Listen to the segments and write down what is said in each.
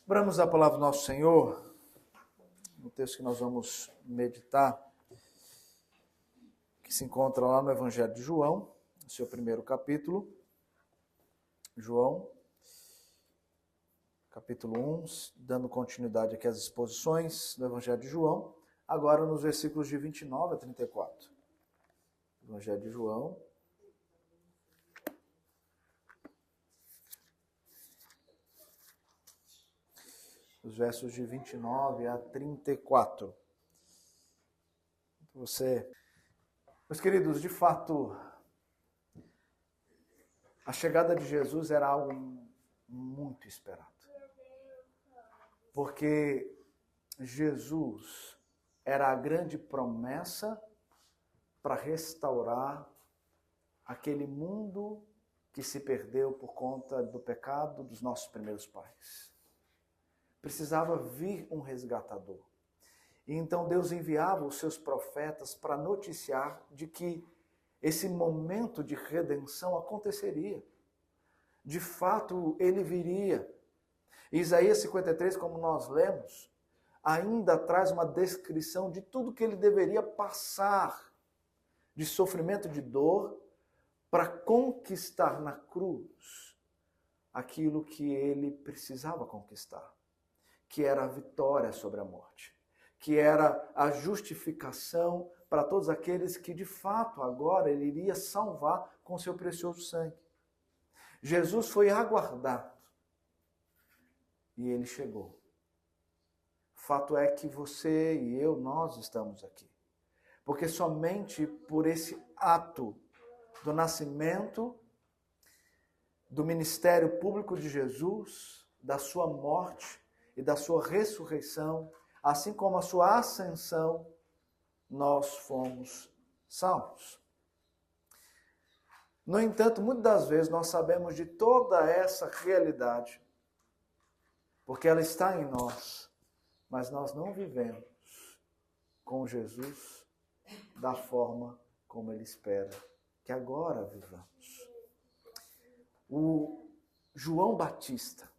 Abramos a palavra do nosso Senhor, no texto que nós vamos meditar, que se encontra lá no Evangelho de João, no seu primeiro capítulo. João, capítulo 1, dando continuidade aqui às exposições do Evangelho de João, agora nos versículos de 29 a 34. Evangelho de João, os versos de 29 a 34. Meus queridos, de fato, a chegada de Jesus era algo muito esperado. Porque Jesus era a grande promessa para restaurar aquele mundo que se perdeu por conta do pecado dos nossos primeiros pais. Precisava vir um resgatador. E então Deus enviava os seus profetas para noticiar de que esse momento de redenção aconteceria. De fato, ele viria. Isaías 53, como nós lemos, ainda traz uma descrição de tudo que ele deveria passar de sofrimento, de dor, para conquistar na cruz aquilo que ele precisava conquistar, que era a vitória sobre a morte, que era a justificação para todos aqueles que de fato agora ele iria salvar com seu precioso sangue. Jesus foi aguardado e ele chegou. Fato é que você e eu, nós estamos aqui. Porque somente por esse ato do nascimento, do ministério público de Jesus, da sua morte e da sua ressurreição, assim como a sua ascensão, nós fomos salvos. No entanto, muitas das vezes nós sabemos de toda essa realidade, porque ela está em nós, mas nós não vivemos com Jesus da forma como ele espera que agora vivamos. O João Batista,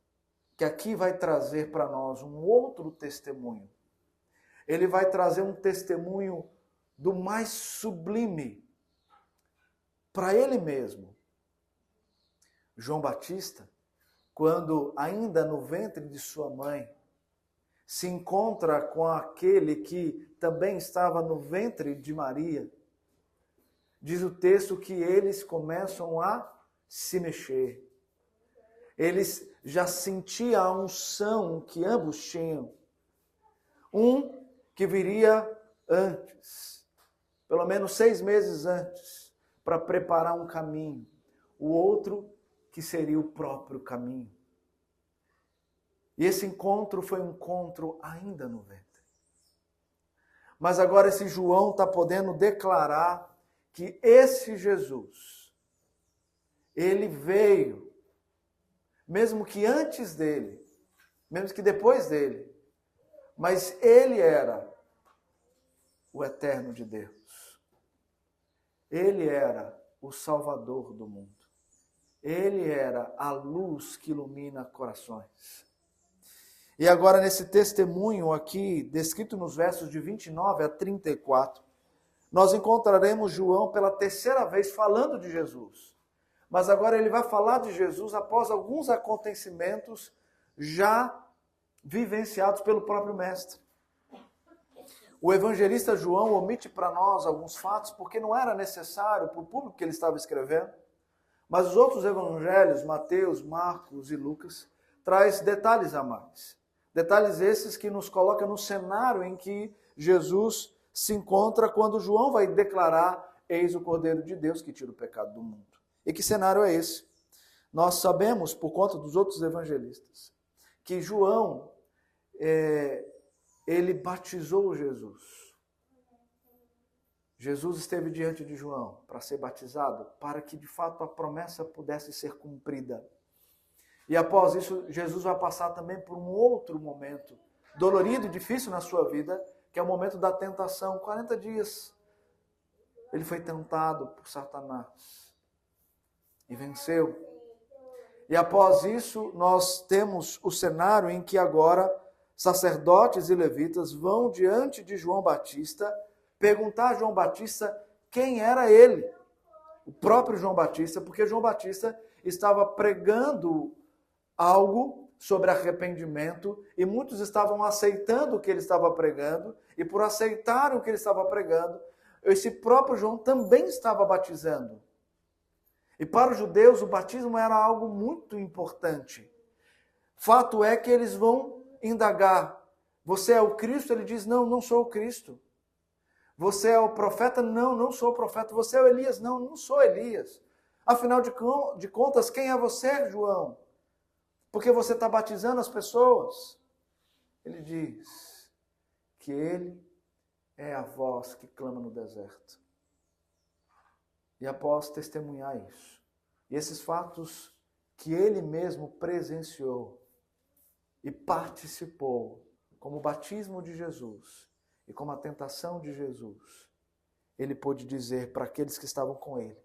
que aqui vai trazer para nós um outro testemunho, ele vai trazer um testemunho do mais sublime para ele mesmo. João Batista, quando ainda no ventre de sua mãe, se encontra com aquele que também estava no ventre de Maria, diz o texto que eles começam a se mexer. Eles já sentiam a unção que ambos tinham. Um que viria antes, pelo menos 6 meses antes, para preparar um caminho. O outro que seria o próprio caminho. E esse encontro foi um encontro ainda no ventre. Mas agora esse João está podendo declarar que esse Jesus, ele veio, mesmo que antes dele, mesmo que depois dele, mas ele era o eterno de Deus. Ele era o Salvador do mundo. Ele era a luz que ilumina corações. E agora nesse testemunho aqui, descrito nos versos de 29 a 34, nós encontraremos João pela terceira vez falando de Jesus. Mas agora ele vai falar de Jesus após alguns acontecimentos já vivenciados pelo próprio Mestre. O evangelista João omite para nós alguns fatos porque não era necessário para o público que ele estava escrevendo. Mas os outros evangelhos, Mateus, Marcos e Lucas, traz detalhes a mais. Detalhes esses que nos colocam no cenário em que Jesus se encontra quando João vai declarar: eis o Cordeiro de Deus que tira o pecado do mundo. E que cenário é esse? Nós sabemos, por conta dos outros evangelistas, que João, ele batizou Jesus. Jesus esteve diante de João para ser batizado, para que de fato a promessa pudesse ser cumprida. E após isso, Jesus vai passar também por um outro momento dolorido e difícil na sua vida, que é o momento da tentação, 40 dias ele foi tentado por Satanás e venceu. E após isso, nós temos o cenário em que agora sacerdotes e levitas vão diante de João Batista perguntar a João Batista quem era ele. O próprio João Batista, porque João Batista estava pregando algo sobre arrependimento e muitos estavam aceitando o que ele estava pregando e por aceitarem o que ele estava pregando, esse próprio João também estava batizando. E para os judeus o batismo era algo muito importante. Fato é que eles vão indagar, você é o Cristo? Ele diz, não, não sou o Cristo. Você é o profeta? Não, não sou o profeta. Você é o Elias? Não, não sou Elias. Afinal de contas, quem é você, João? Porque você está batizando as pessoas. Ele diz que ele é a voz que clama no deserto. E após testemunhar isso, e esses fatos que ele mesmo presenciou e participou, como o batismo de Jesus e como a tentação de Jesus, ele pôde dizer para aqueles que estavam com ele,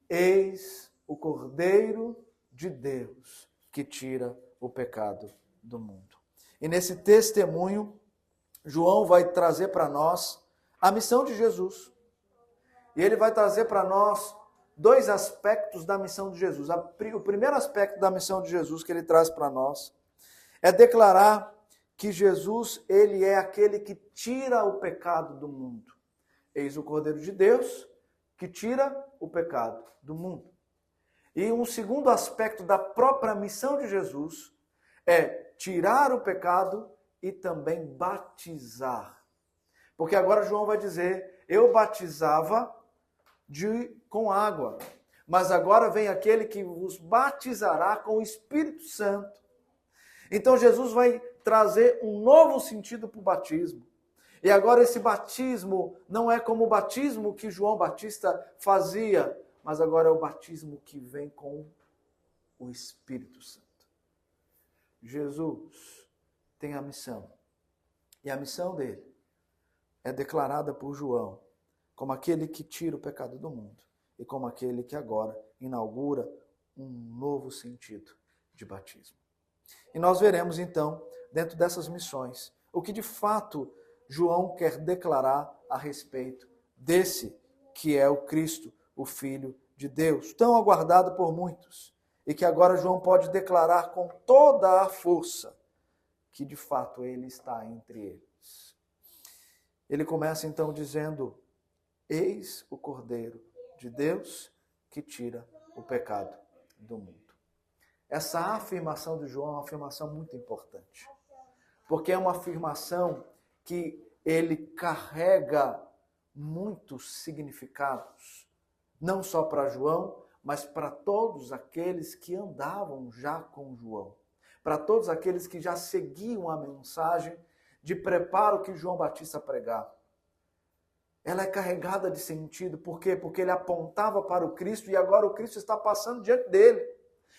eis o Cordeiro de Deus que tira o pecado do mundo. E nesse testemunho, João vai trazer para nós a missão de Jesus. E ele vai trazer para nós dois aspectos da missão de Jesus. O primeiro aspecto da missão de Jesus que ele traz para nós é declarar que Jesus, ele é aquele que tira o pecado do mundo. Eis o Cordeiro de Deus que tira o pecado do mundo. E um segundo aspecto da própria missão de Jesus é tirar o pecado e também batizar. Porque agora João vai dizer, eu batizava com água, mas agora vem aquele que vos batizará com o Espírito Santo. Então Jesus vai trazer um novo sentido para o batismo. E agora esse batismo não é como o batismo que João Batista fazia, mas agora é o batismo que vem com o Espírito Santo. Jesus tem a missão. E a missão dele é declarada por João como aquele que tira o pecado do mundo e como aquele que agora inaugura um novo sentido de batismo. E nós veremos então, dentro dessas missões, o que de fato João quer declarar a respeito desse que é o Cristo, o Filho de Deus, tão aguardado por muitos, e que agora João pode declarar com toda a força que de fato ele está entre eles. Ele começa então dizendo, eis o Cordeiro de Deus que tira o pecado do mundo. Essa afirmação de João é uma afirmação muito importante, porque é uma afirmação que ele carrega muitos significados, não só para João, mas para todos aqueles que andavam já com João, para todos aqueles que já seguiam a mensagem de preparo que João Batista pregava. Ela é carregada de sentido, por quê? Porque ele apontava para o Cristo e agora o Cristo está passando diante dele.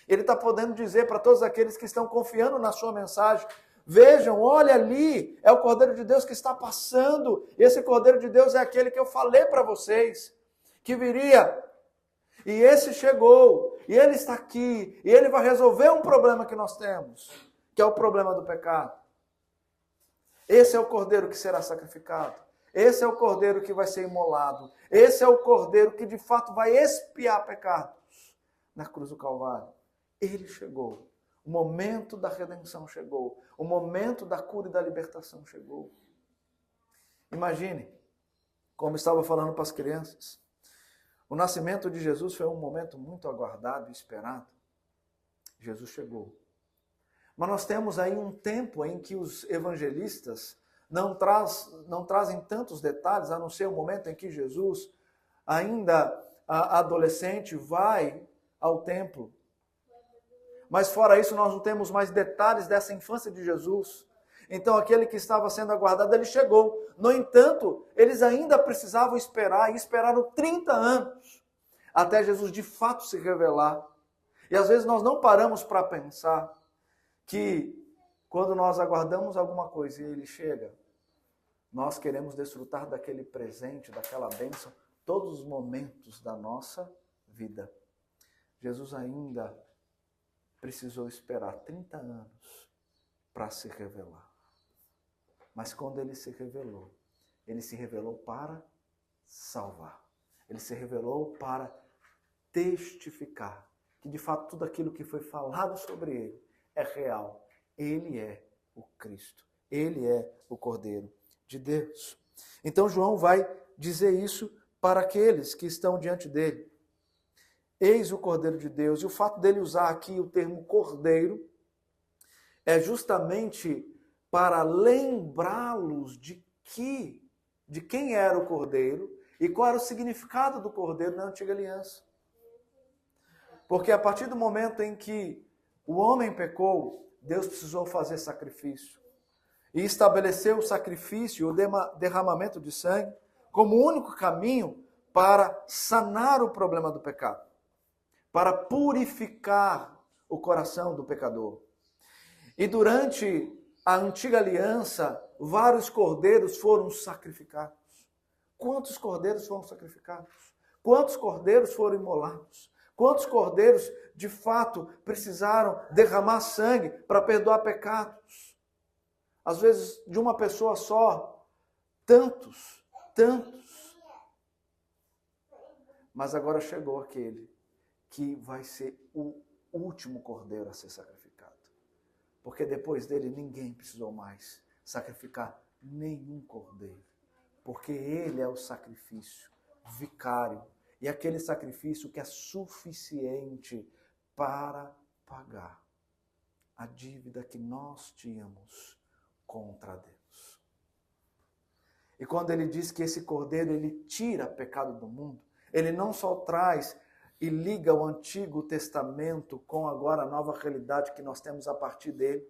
Ele está podendo dizer para todos aqueles que estão confiando na sua mensagem, vejam, olha ali, é o Cordeiro de Deus que está passando. Esse Cordeiro de Deus é aquele que eu falei para vocês, que viria. E esse chegou, e ele está aqui, e ele vai resolver um problema que nós temos, que é o problema do pecado. Esse é o Cordeiro que será sacrificado. Esse é o Cordeiro que vai ser imolado. Esse é o Cordeiro que de fato vai expiar pecados na cruz do Calvário. Ele chegou. O momento da redenção chegou. O momento da cura e da libertação chegou. Imagine, como estava falando para as crianças, o nascimento de Jesus foi um momento muito aguardado e esperado. Jesus chegou. Mas nós temos aí um tempo em que os evangelistas não trazem tantos detalhes, a não ser o momento em que Jesus, ainda adolescente, vai ao templo. Mas fora isso, nós não temos mais detalhes dessa infância de Jesus. Então, aquele que estava sendo aguardado, ele chegou. No entanto, eles ainda precisavam esperar, e esperaram 30 anos, até Jesus de fato se revelar. E às vezes nós não paramos para pensar que quando nós aguardamos alguma coisa e ele chega, nós queremos desfrutar daquele presente, daquela bênção todos os momentos da nossa vida. Jesus ainda precisou esperar 30 anos para se revelar. Mas quando ele se revelou para salvar. Ele se revelou para testificar que de fato tudo aquilo que foi falado sobre ele é real. Ele é o Cristo. Ele é o Cordeiro de Deus. Então João vai dizer isso para aqueles que estão diante dele. Eis o Cordeiro de Deus. E o fato dele usar aqui o termo Cordeiro é justamente para lembrá-los de quem era o Cordeiro e qual era o significado do Cordeiro na Antiga Aliança. Porque a partir do momento em que o homem pecou, Deus precisou fazer sacrifício. E estabeleceu o sacrifício, o derramamento de sangue, como o único caminho para sanar o problema do pecado. Para purificar o coração do pecador. E durante a Antiga Aliança, vários cordeiros foram sacrificados. Quantos cordeiros foram sacrificados? Quantos cordeiros foram imolados? Quantos cordeiros, de fato, precisaram derramar sangue para perdoar pecados? Às vezes, de uma pessoa só, tantos. Mas agora chegou aquele que vai ser o último cordeiro a ser sacrificado. Porque depois dele ninguém precisou mais sacrificar nenhum cordeiro. Porque ele é o sacrifício vicário. E aquele sacrifício que é suficiente para pagar a dívida que nós tínhamos contra Deus. E quando ele diz que esse cordeiro ele tira o pecado do mundo, ele não só traz e liga o Antigo Testamento com agora a nova realidade que nós temos a partir dele,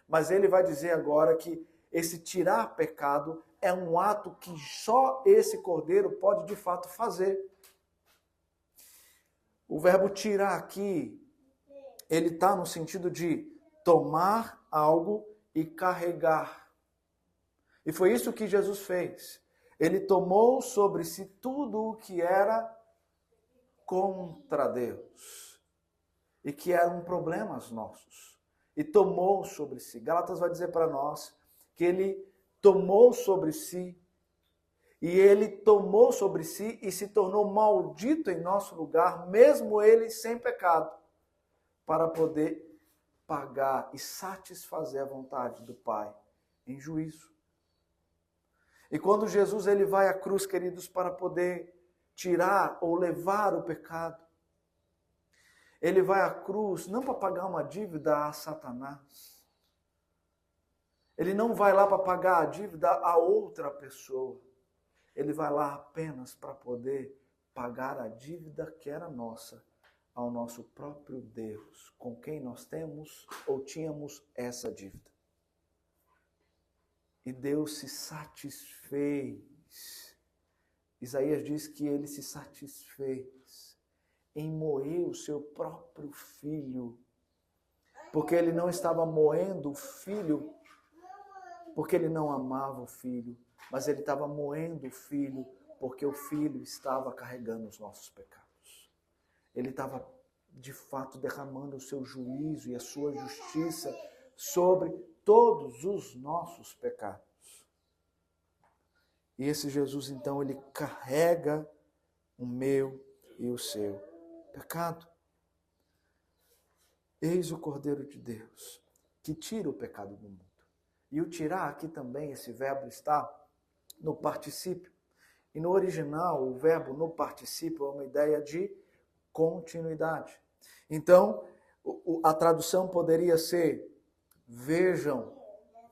mas ele vai dizer agora que esse tirar pecado é um ato que só esse cordeiro pode de fato fazer. O verbo tirar aqui, ele está no sentido de tomar algo e carregar. E foi isso que Jesus fez. Ele tomou sobre si tudo o que era contra Deus e que eram problemas nossos. E tomou sobre si. Gálatas vai dizer para nós que ele tomou sobre si e ele tomou sobre si e se tornou maldito em nosso lugar, mesmo ele sem pecado, para poder pagar e satisfazer a vontade do Pai em juízo. E quando Jesus ele vai à cruz, queridos, para poder tirar ou levar o pecado, ele vai à cruz não para pagar uma dívida a Satanás. Ele não vai lá para pagar a dívida a outra pessoa. Ele vai lá apenas para poder pagar a dívida que era nossa ao nosso próprio Deus, com quem nós temos ou tínhamos essa dívida. E Deus se satisfez. Isaías diz que ele se satisfez em moer o seu próprio filho, porque ele não estava moendo o filho porque ele não amava o filho, mas ele estava moendo o filho porque o filho estava carregando os nossos pecados. Ele estava, de fato, derramando o seu juízo e a sua justiça sobre todos os nossos pecados. E esse Jesus, então, ele carrega o meu e o seu pecado. Eis o Cordeiro de Deus, que tira o pecado do mundo. E o tirar aqui também, esse verbo está no particípio. E no original, o verbo no particípio é uma ideia de continuidade. Então, a tradução poderia ser: vejam,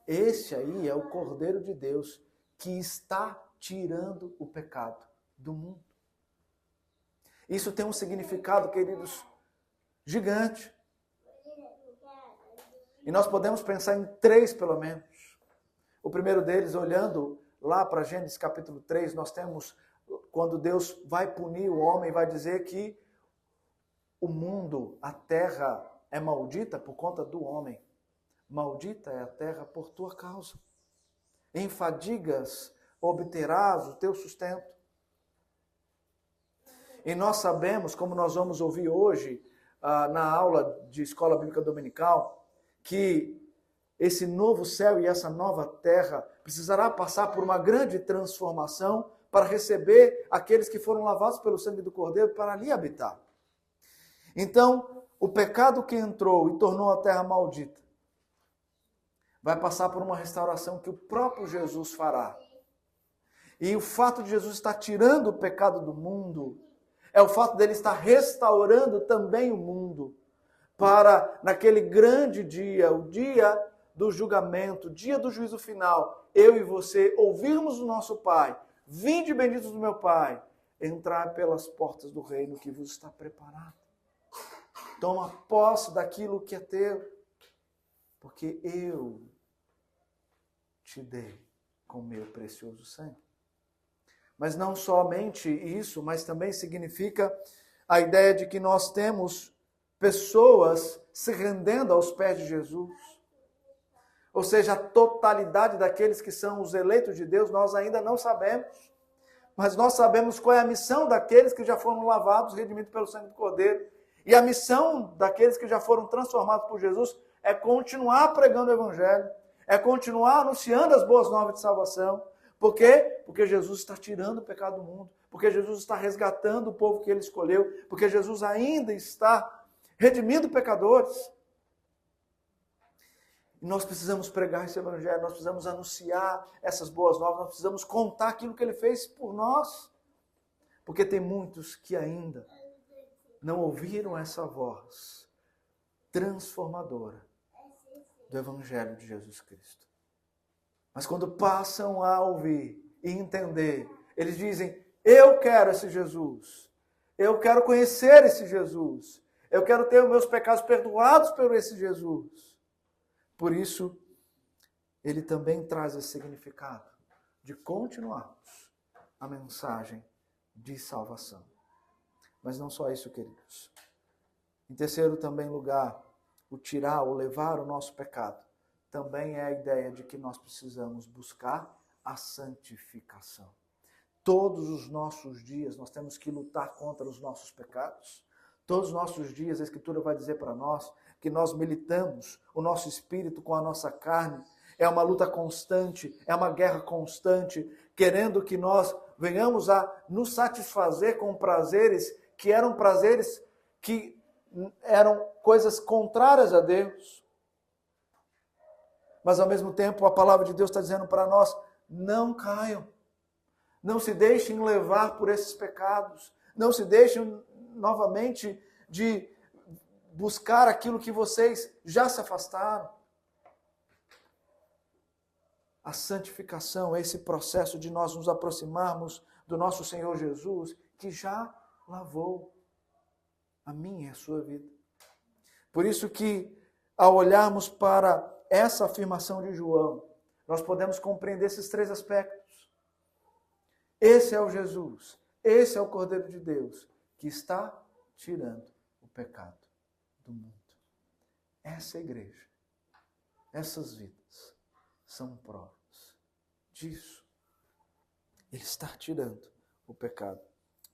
esse aí é o Cordeiro de Deus que está tirando o pecado do mundo. Isso tem um significado, queridos, gigante. E nós podemos pensar em 3, pelo menos. O primeiro deles, olhando lá para Gênesis capítulo 3, nós temos quando Deus vai punir o homem, vai dizer que o mundo, a terra, é maldita por conta do homem. Maldita é a terra por tua causa. Em fadigas obterás o teu sustento. E nós sabemos, como nós vamos ouvir hoje, na aula de Escola Bíblica Dominical, que esse novo céu e essa nova terra precisará passar por uma grande transformação para receber aqueles que foram lavados pelo sangue do Cordeiro para ali habitar. Então, o pecado que entrou e tornou a terra maldita vai passar por uma restauração que o próprio Jesus fará. E o fato de Jesus estar tirando o pecado do mundo é o fato dele estar restaurando também o mundo para, naquele grande dia, o dia do julgamento, o dia do juízo final, eu e você ouvirmos o nosso Pai, vinde benditos do meu Pai, entrar pelas portas do reino que vos está preparado. Toma posse daquilo que é teu, porque eu te dei com meu precioso sangue. Mas não somente isso, mas também significa a ideia de que nós temos pessoas se rendendo aos pés de Jesus. Ou seja, a totalidade daqueles que são os eleitos de Deus, nós ainda não sabemos. Mas nós sabemos qual é a missão daqueles que já foram lavados, redimidos pelo sangue do Cordeiro. E a missão daqueles que já foram transformados por Jesus é continuar pregando o Evangelho, é continuar anunciando as boas novas de salvação. Por quê? Porque Jesus está tirando o pecado do mundo, porque Jesus está resgatando o povo que ele escolheu, porque Jesus ainda está redimindo pecadores. E nós precisamos pregar esse Evangelho, nós precisamos anunciar essas boas novas, nós precisamos contar aquilo que ele fez por nós, porque tem muitos que ainda não ouviram essa voz transformadora do Evangelho de Jesus Cristo. Mas quando passam a ouvir e entender, eles dizem, eu quero esse Jesus, eu quero conhecer esse Jesus, eu quero ter os meus pecados perdoados por esse Jesus. Por isso, ele também traz esse significado de continuarmos a mensagem de salvação. Mas não só isso, queridos. Em terceiro também lugar, o tirar, o levar o nosso pecado, também é a ideia de que nós precisamos buscar a santificação. Todos os nossos dias nós temos que lutar contra os nossos pecados. Todos os nossos dias a Escritura vai dizer para nós que nós militamos o nosso espírito com a nossa carne. É uma luta constante, é uma guerra constante, querendo que nós venhamos a nos satisfazer com prazeres que eram coisas contrárias a Deus. Mas ao mesmo tempo a palavra de Deus está dizendo para nós, não caiam, não se deixem levar por esses pecados, não se deixem novamente de buscar aquilo que vocês já se afastaram. A santificação é esse processo de nós nos aproximarmos do nosso Senhor Jesus, que já lavou a minha e a sua vida. Por isso que, ao olharmos para essa afirmação de João, nós podemos compreender esses três aspectos. Esse é o Jesus, esse é o Cordeiro de Deus, que está tirando o pecado do mundo. Essa igreja, essas vidas, são provas disso. Ele está tirando o pecado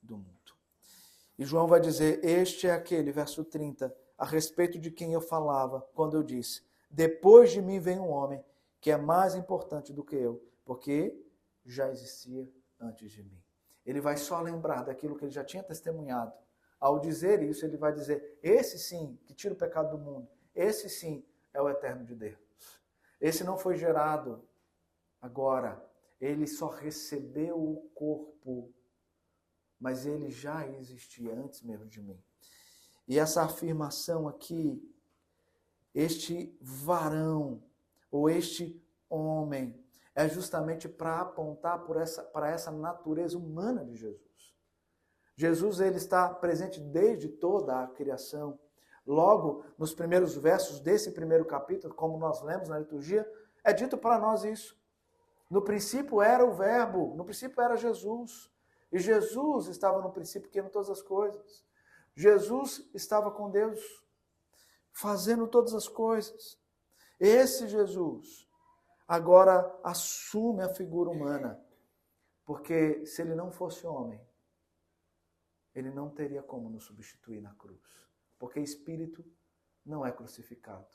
do mundo. E João vai dizer, este é aquele, verso 30, a respeito de quem eu falava quando eu disse, depois de mim vem um homem que é mais importante do que eu, porque já existia antes de mim. Ele vai só lembrar daquilo que ele já tinha testemunhado. Ao dizer isso, ele vai dizer, esse sim, que tira o pecado do mundo, esse sim é o eterno de Deus. Esse não foi gerado agora, ele só recebeu o corpo, mas ele já existia antes mesmo de mim. E essa afirmação aqui, este varão, ou este homem, é justamente para apontar para essa natureza humana de Jesus. Jesus ele está presente desde toda a criação. Logo, nos primeiros versos desse primeiro capítulo, como nós lemos na liturgia, é dito para nós isso. No princípio era o Verbo, no princípio era Jesus. E Jesus estava no princípio criando todas as coisas. Jesus estava com Deus, fazendo todas as coisas. Esse Jesus agora assume a figura humana, porque se ele não fosse homem, ele não teria como nos substituir na cruz. Porque espírito não é crucificado.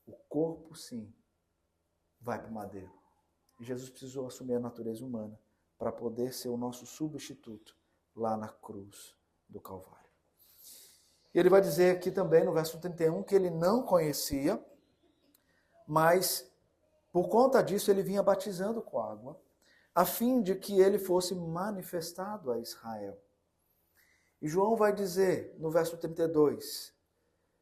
O corpo, sim, vai para o madeiro. E Jesus precisou assumir a natureza humana para poder ser o nosso substituto lá na cruz do Calvário. E ele vai dizer aqui também no verso 31 que ele não conhecia, mas por conta disso ele vinha batizando com água, a fim de que ele fosse manifestado a Israel. E João vai dizer no verso 32,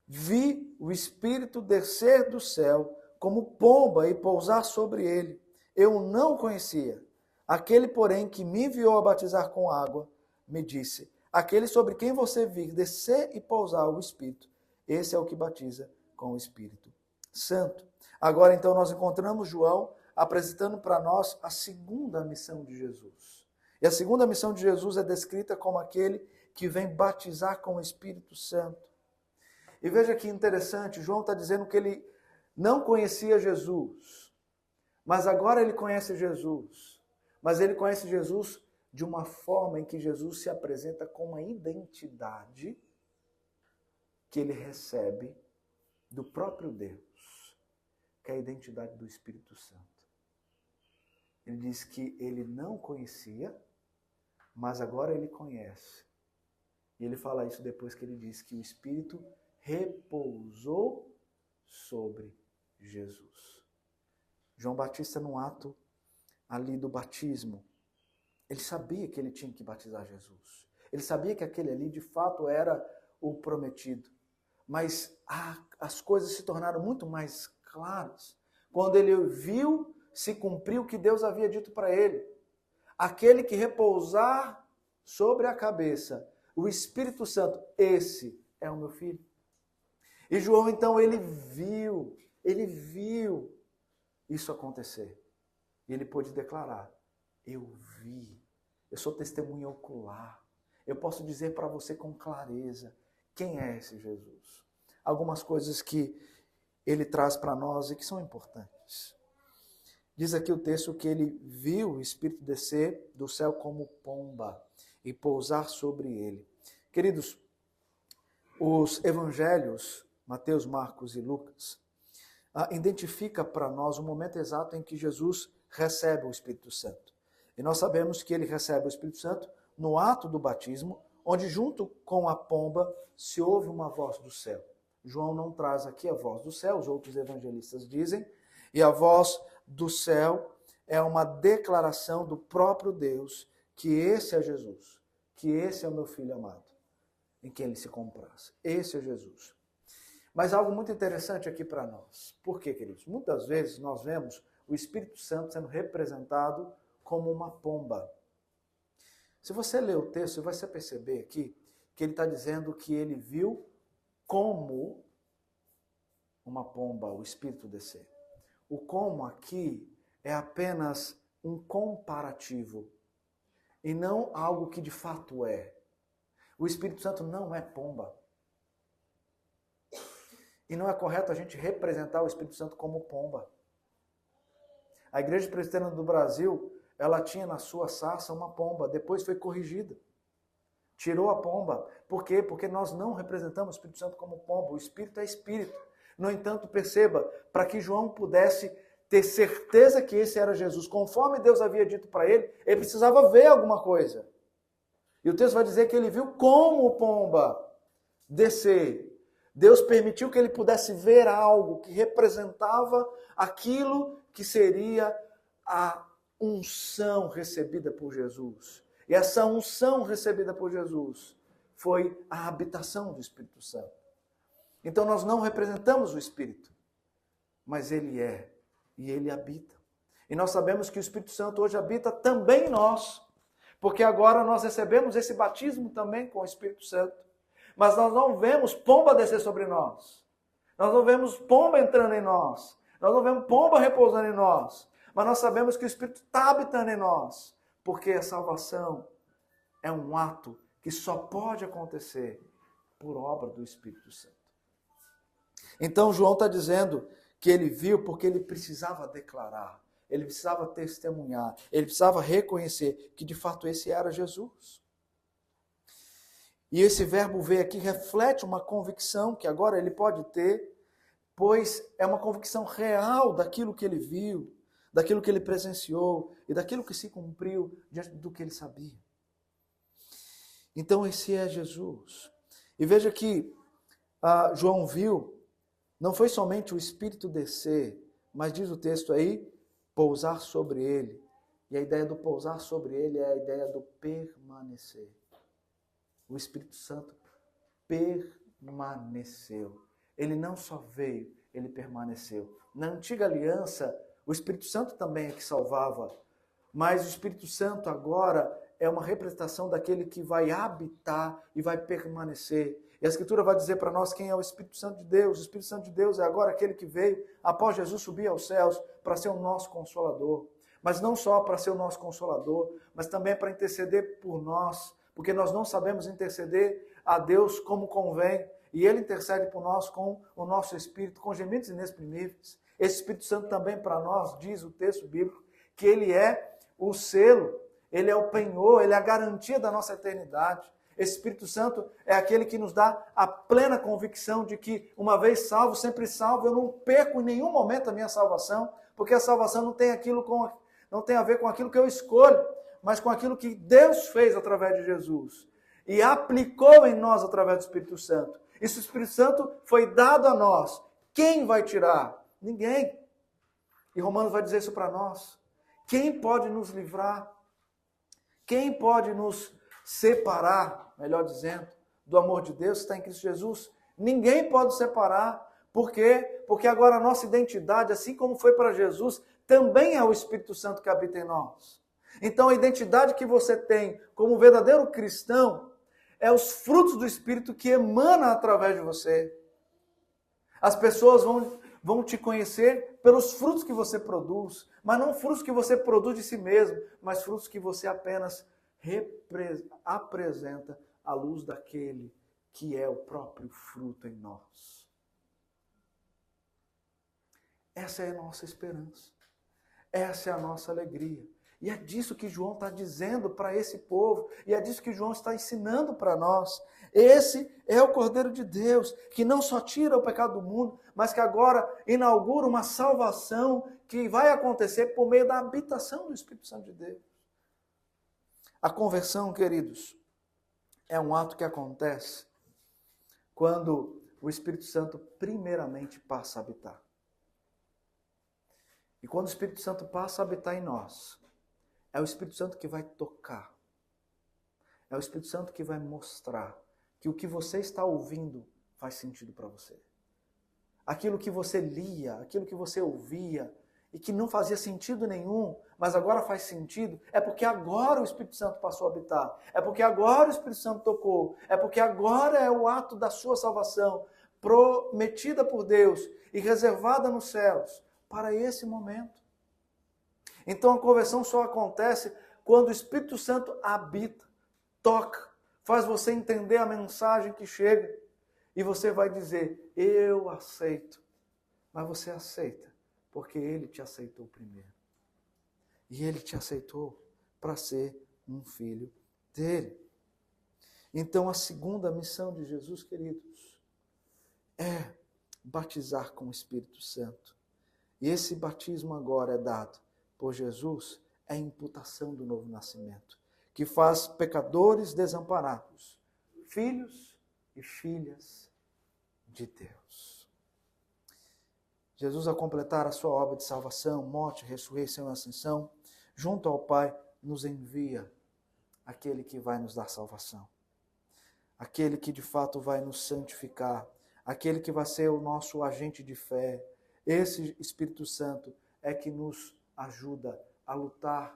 vi o Espírito descer do céu como pomba e pousar sobre ele. Eu não o conhecia. Aquele, porém, que me enviou a batizar com água, me disse, aquele sobre quem você vir descer e pousar o Espírito, esse é o que batiza com o Espírito Santo. Agora, então, nós encontramos João apresentando para nós a segunda missão de Jesus. E a segunda missão de Jesus é descrita como aquele que vem batizar com o Espírito Santo. E veja que interessante, João está dizendo que ele não conhecia Jesus, mas agora ele conhece Jesus. Mas ele conhece Jesus de uma forma em que Jesus se apresenta com uma identidade que ele recebe do próprio Deus, que é a identidade do Espírito Santo. Ele diz que ele não conhecia, mas agora ele conhece. E ele fala isso depois que ele diz que o Espírito repousou sobre Jesus. João Batista, no ato ali do batismo, ele sabia que ele tinha que batizar Jesus. Ele sabia que aquele ali, de fato, era o prometido. Mas as coisas se tornaram muito mais claras quando ele viu se cumprir o que Deus havia dito para ele. Aquele que repousar sobre a cabeça, o Espírito Santo, esse é o meu filho. E João, então, ele viu isso acontecer. E ele pôde declarar, eu vi, eu sou testemunha ocular. Eu posso dizer para você com clareza quem é esse Jesus. Algumas coisas que ele traz para nós e que são importantes. Diz aqui o texto que ele viu o Espírito descer do céu como pomba e pousar sobre ele. Queridos, os evangelhos, Mateus, Marcos e Lucas, identifica para nós o momento exato em que Jesus recebe o Espírito Santo. E nós sabemos que ele recebe o Espírito Santo no ato do batismo, onde junto com a pomba se ouve uma voz do céu. João não traz aqui a voz do céu, os outros evangelistas dizem, e a voz do céu é uma declaração do próprio Deus que esse é Jesus, que esse é o meu filho amado, em quem ele se compraz. Esse é Jesus. Mas algo muito interessante aqui para nós. Por quê, queridos? Muitas vezes nós vemos o Espírito Santo sendo representado como uma pomba. Se você ler o texto, você vai perceber aqui que ele está dizendo que ele viu como uma pomba, o Espírito descer. O como aqui é apenas um comparativo e não algo que de fato é. O Espírito Santo não é pomba. E não é correto a gente representar o Espírito Santo como pomba. A Igreja Presbiteriana do Brasil, ela tinha na sua sarça uma pomba, depois foi corrigida. Tirou a pomba. Por quê? Porque nós não representamos o Espírito Santo como pomba. O Espírito é Espírito. No entanto, perceba, para que João pudesse ter certeza que esse era Jesus, conforme Deus havia dito para ele, ele precisava ver alguma coisa. E o texto vai dizer que ele viu como pomba descer. Deus permitiu que ele pudesse ver algo que representava aquilo que seria a unção recebida por Jesus. E essa unção recebida por Jesus foi a habitação do Espírito Santo. Então nós não representamos o Espírito, mas ele é e ele habita. E nós sabemos que o Espírito Santo hoje habita também em nós, porque agora nós recebemos esse batismo também com o Espírito Santo. Mas nós não vemos pomba descer sobre nós. Nós não vemos pomba entrando em nós. Nós não vemos pomba repousando em nós. Mas nós sabemos que o Espírito está habitando em nós. Porque a salvação é um ato que só pode acontecer por obra do Espírito Santo. Então João está dizendo que ele viu porque ele precisava declarar. Ele precisava testemunhar. Ele precisava reconhecer que de fato esse era Jesus. E esse verbo ver aqui reflete uma convicção que agora ele pode ter, pois é uma convicção real daquilo que ele viu, daquilo que ele presenciou e daquilo que se cumpriu diante do que ele sabia. Então esse é Jesus. E veja que João viu, não foi somente o Espírito descer, mas diz o texto aí, pousar sobre ele. E a ideia do pousar sobre ele é a ideia do permanecer. O Espírito Santo permaneceu. Ele não só veio, ele permaneceu. Na antiga aliança, o Espírito Santo também é que salvava, mas o Espírito Santo agora é uma representação daquele que vai habitar e vai permanecer. E a Escritura vai dizer para nós quem é o Espírito Santo de Deus. O Espírito Santo de Deus é agora aquele que veio após Jesus subir aos céus para ser o nosso Consolador. Mas não só para ser o nosso Consolador, mas também para interceder por nós, porque nós não sabemos interceder a Deus como convém, e Ele intercede por nós com o nosso espírito, com gemidos inexprimíveis. Esse Espírito Santo também para nós, diz o texto bíblico, que Ele é o selo, Ele é o penhor, Ele é a garantia da nossa eternidade. Esse Espírito Santo é aquele que nos dá a plena convicção de que, uma vez salvo, sempre salvo, eu não perco em nenhum momento a minha salvação, porque a salvação não tem a ver com aquilo que eu escolho, mas com aquilo que Deus fez através de Jesus e aplicou em nós através do Espírito Santo. Esse Espírito Santo foi dado a nós. Quem vai tirar? Ninguém. E Romanos vai dizer isso para nós. Quem pode nos livrar? Quem pode nos separar, melhor dizendo, do amor de Deus que está em Cristo Jesus? Ninguém pode separar. Por quê? Porque agora a nossa identidade, assim como foi para Jesus, também é o Espírito Santo que habita em nós. Então a identidade que você tem como verdadeiro cristão é os frutos do Espírito que emanam através de você. As pessoas vão te conhecer pelos frutos que você produz, mas não frutos que você produz de si mesmo, mas frutos que você apenas apresenta à luz daquele que é o próprio fruto em nós. Essa é a nossa esperança. Essa é a nossa alegria. E é disso que João está dizendo para esse povo. E é disso que João está ensinando para nós. Esse é o Cordeiro de Deus, que não só tira o pecado do mundo, mas que agora inaugura uma salvação que vai acontecer por meio da habitação do Espírito Santo de Deus. A conversão, queridos, é um ato que acontece quando o Espírito Santo primeiramente passa a habitar. E quando o Espírito Santo passa a habitar em nós, é o Espírito Santo que vai tocar. É o Espírito Santo que vai mostrar que o que você está ouvindo faz sentido para você. Aquilo que você lia, aquilo que você ouvia e que não fazia sentido nenhum, mas agora faz sentido, é porque agora o Espírito Santo passou a habitar. É porque agora o Espírito Santo tocou. É porque agora é o ato da sua salvação, prometida por Deus e reservada nos céus para esse momento. Então a conversão só acontece quando o Espírito Santo habita, toca, faz você entender a mensagem que chega e você vai dizer, eu aceito. Mas você aceita porque Ele te aceitou primeiro. E Ele te aceitou para ser um filho dele. Então a segunda missão de Jesus, queridos, é batizar com o Espírito Santo. E esse batismo agora é dado por Jesus, é a imputação do novo nascimento, que faz pecadores desamparados, filhos e filhas de Deus. Jesus, ao completar a sua obra de salvação, morte, ressurreição e ascensão, junto ao Pai, nos envia aquele que vai nos dar salvação, aquele que de fato vai nos santificar, aquele que vai ser o nosso agente de fé. Esse Espírito Santo é que nos ajuda a lutar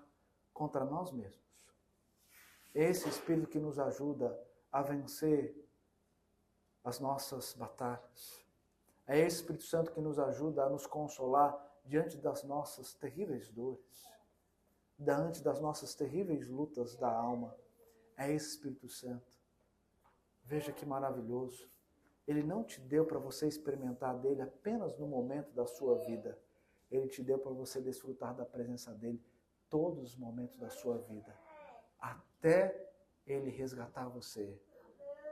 contra nós mesmos. Esse Espírito que nos ajuda a vencer as nossas batalhas. É esse Espírito Santo que nos ajuda a nos consolar diante das nossas terríveis dores, diante das nossas terríveis lutas da alma. É esse Espírito Santo. Veja que maravilhoso. Ele não te deu para você experimentar dele apenas no momento da sua vida. Ele te deu para você desfrutar da presença dele todos os momentos da sua vida. Até ele resgatar você.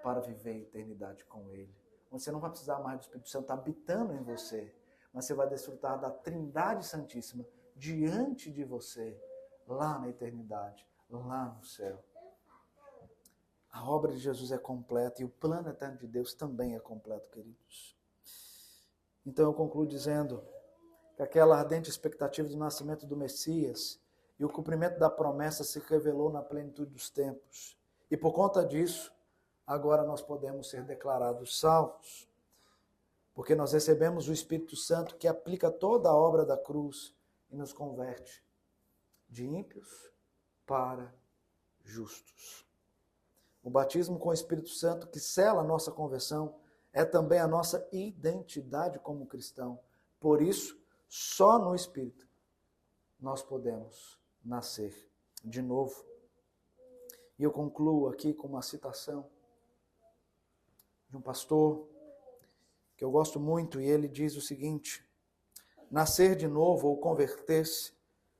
para viver a eternidade com Ele. Onde você não vai precisar mais do Espírito Santo habitando em você, mas você vai desfrutar da Trindade Santíssima diante de você, lá na eternidade, lá no céu. A obra de Jesus é completa e o plano eterno de Deus também é completo, queridos. Então eu concluo dizendo que aquela ardente expectativa do nascimento do Messias e o cumprimento da promessa se revelou na plenitude dos tempos. E por conta disso, agora nós podemos ser declarados salvos, porque nós recebemos o Espírito Santo que aplica toda a obra da cruz e nos converte de ímpios para justos. O batismo com o Espírito Santo que sela a nossa conversão é também a nossa identidade como cristão. Por isso, só no Espírito nós podemos nascer de novo. E eu concluo aqui com uma citação de um pastor que eu gosto muito, e ele diz o seguinte: nascer de novo ou converter-se,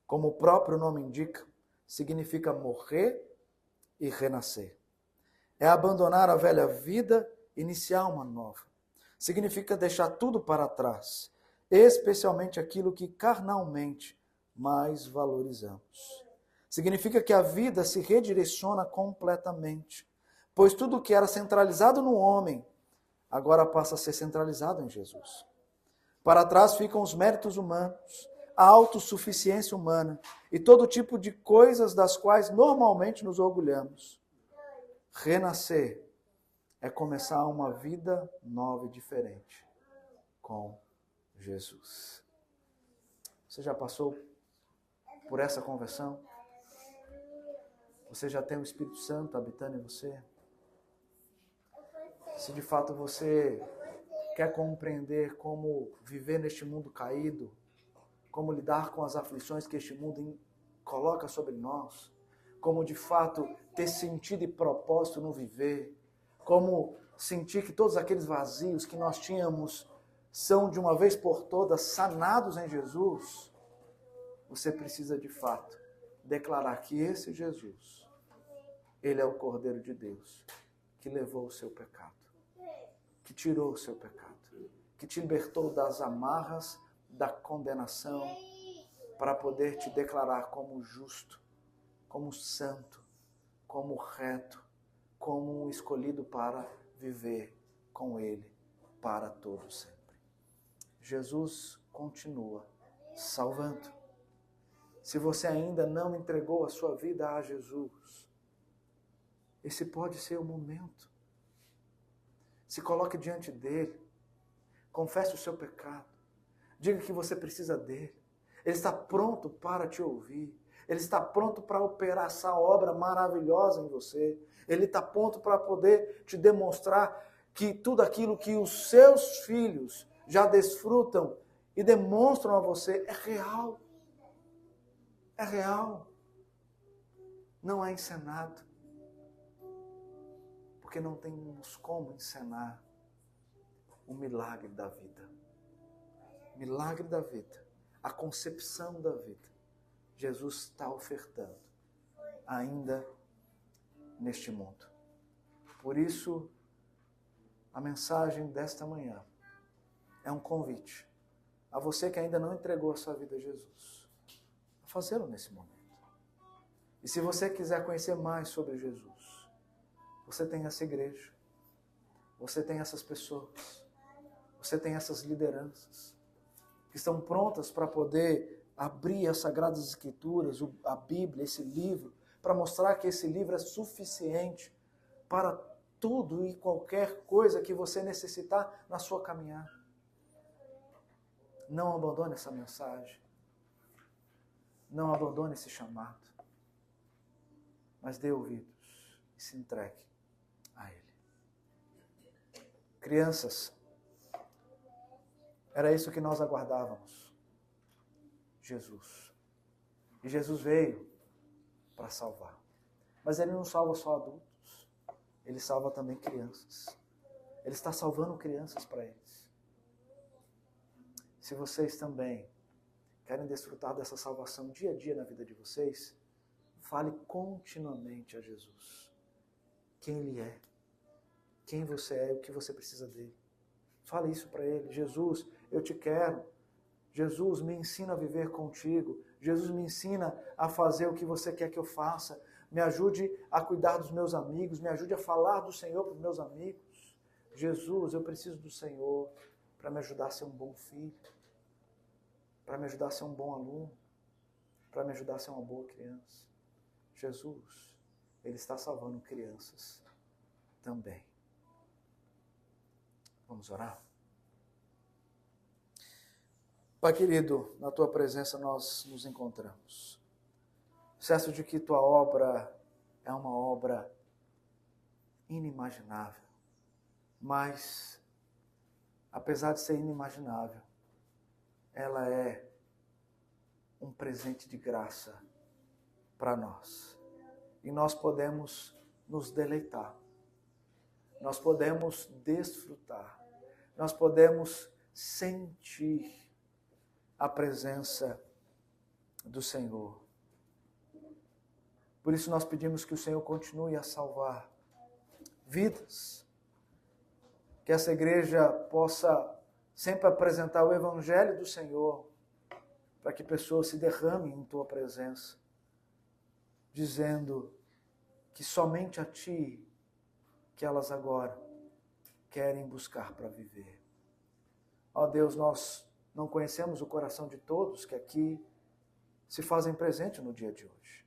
como o próprio nome indica, significa morrer e renascer. É abandonar a velha vida e iniciar uma nova. Significa deixar tudo para trás, especialmente aquilo que carnalmente mais valorizamos. Significa que a vida se redireciona completamente, pois tudo que era centralizado no homem, agora passa a ser centralizado em Jesus. Para trás ficam os méritos humanos, a autossuficiência humana e todo tipo de coisas das quais normalmente nos orgulhamos. Renascer é começar uma vida nova e diferente com Jesus. Você já passou por essa conversão? Você já tem o Espírito Santo habitando em você? Se de fato você quer compreender como viver neste mundo caído, como lidar com as aflições que este mundo coloca sobre nós, como de fato ter sentido e propósito no viver, como sentir que todos aqueles vazios que nós tínhamos são de uma vez por todas sanados em Jesus, você precisa de fato declarar que esse Jesus, ele é o Cordeiro de Deus, que levou o seu pecado, que tirou o seu pecado, que te libertou das amarras da condenação, para poder te declarar como justo, como santo, como reto, como um escolhido para viver com Ele para todo sempre. Jesus continua salvando. Se você ainda não entregou a sua vida a Jesus, esse pode ser o momento. Se coloque diante dele, confesse o seu pecado, diga que você precisa dele. Ele está pronto para te ouvir. Ele está pronto para operar essa obra maravilhosa em você. Ele está pronto para poder te demonstrar que tudo aquilo que os seus filhos já desfrutam e demonstram a você é real. É real. Não é encenado. Porque não temos como encenar o milagre da vida. O milagre da vida. A concepção da vida. Jesus está ofertando ainda neste mundo. Por isso, a mensagem desta manhã é um convite a você que ainda não entregou a sua vida a Jesus, a fazê-lo nesse momento. E se você quiser conhecer mais sobre Jesus, você tem essa igreja, você tem essas pessoas, você tem essas lideranças que estão prontas para poder abrir as Sagradas Escrituras, a Bíblia, esse livro, para mostrar que esse livro é suficiente para tudo e qualquer coisa que você necessitar na sua caminhada. Não abandone essa mensagem. Não abandone esse chamado. Mas dê ouvidos e se entregue a Ele. Crianças, era isso que nós aguardávamos. Jesus. E Jesus veio para salvar. Mas Ele não salva só adultos. Ele salva também crianças. Ele está salvando crianças para eles. Se vocês também querem desfrutar dessa salvação dia a dia na vida de vocês, fale continuamente a Jesus. Quem Ele é. quem você é e o que você precisa dele. Fale isso para ele. Jesus, eu te quero. Jesus, me ensina a viver contigo. Jesus, me ensina a fazer o que você quer que eu faça. Me ajude a cuidar dos meus amigos. Me ajude a falar do Senhor para os meus amigos. Jesus, eu preciso do Senhor para me ajudar a ser um bom filho, para me ajudar a ser um bom aluno, para me ajudar a ser uma boa criança. Jesus, Ele está salvando crianças também. Vamos orar? Pai querido, na Tua presença nós nos encontramos. Certo de que Tua obra é uma obra inimaginável, mas, apesar de ser inimaginável, ela é um presente de graça para nós. E nós podemos nos deleitar, nós podemos desfrutar, nós podemos sentir a presença do Senhor. Por isso nós pedimos que o Senhor continue a salvar vidas, que essa igreja possa sempre apresentar o Evangelho do Senhor, para que pessoas se derramem em Tua presença, dizendo que somente a Ti que elas agora querem buscar para viver. Ó Deus, nós não conhecemos o coração de todos que aqui se fazem presente no dia de hoje.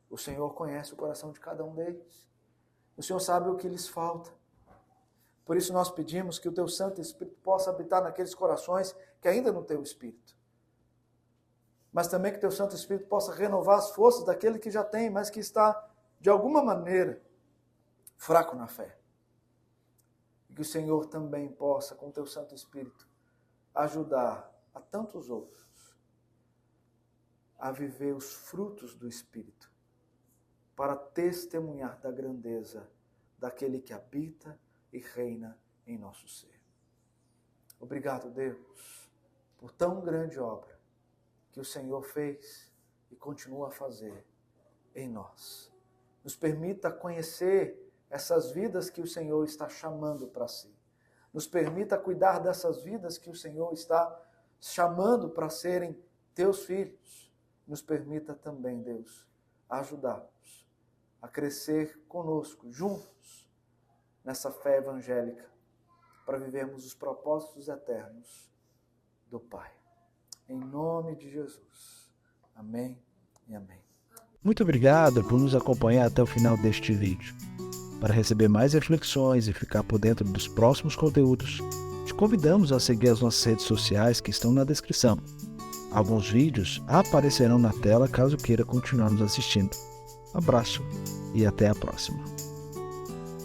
O Senhor conhece o coração de cada um deles. O Senhor sabe o que lhes falta. Por isso nós pedimos que o Teu Santo Espírito possa habitar naqueles corações que ainda não têm o Espírito. Mas também que o Teu Santo Espírito possa renovar as forças daquele que já tem, mas que está, de alguma maneira, fraco na fé. E que o Senhor também possa, com o Teu Santo Espírito, ajudar a tantos outros a viver os frutos do Espírito, para testemunhar da grandeza daquele que habita e reina em nosso ser. Obrigado, Deus, por tão grande obra que o Senhor fez e continua a fazer em nós. Nos permita conhecer essas vidas que o Senhor está chamando para si. Nos permita cuidar dessas vidas que o Senhor está chamando para serem Teus filhos. Nos permita também, Deus, ajudar-nos a crescer conosco, juntos, nessa fé evangélica, para vivermos os propósitos eternos do Pai. Em nome de Jesus. Amém e amém. Muito obrigado por nos acompanhar até o final deste vídeo. Para receber mais reflexões e ficar por dentro dos próximos conteúdos, te convidamos a seguir as nossas redes sociais que estão na descrição. Alguns vídeos aparecerão na tela caso queira continuar nos assistindo. Abraço e até a próxima.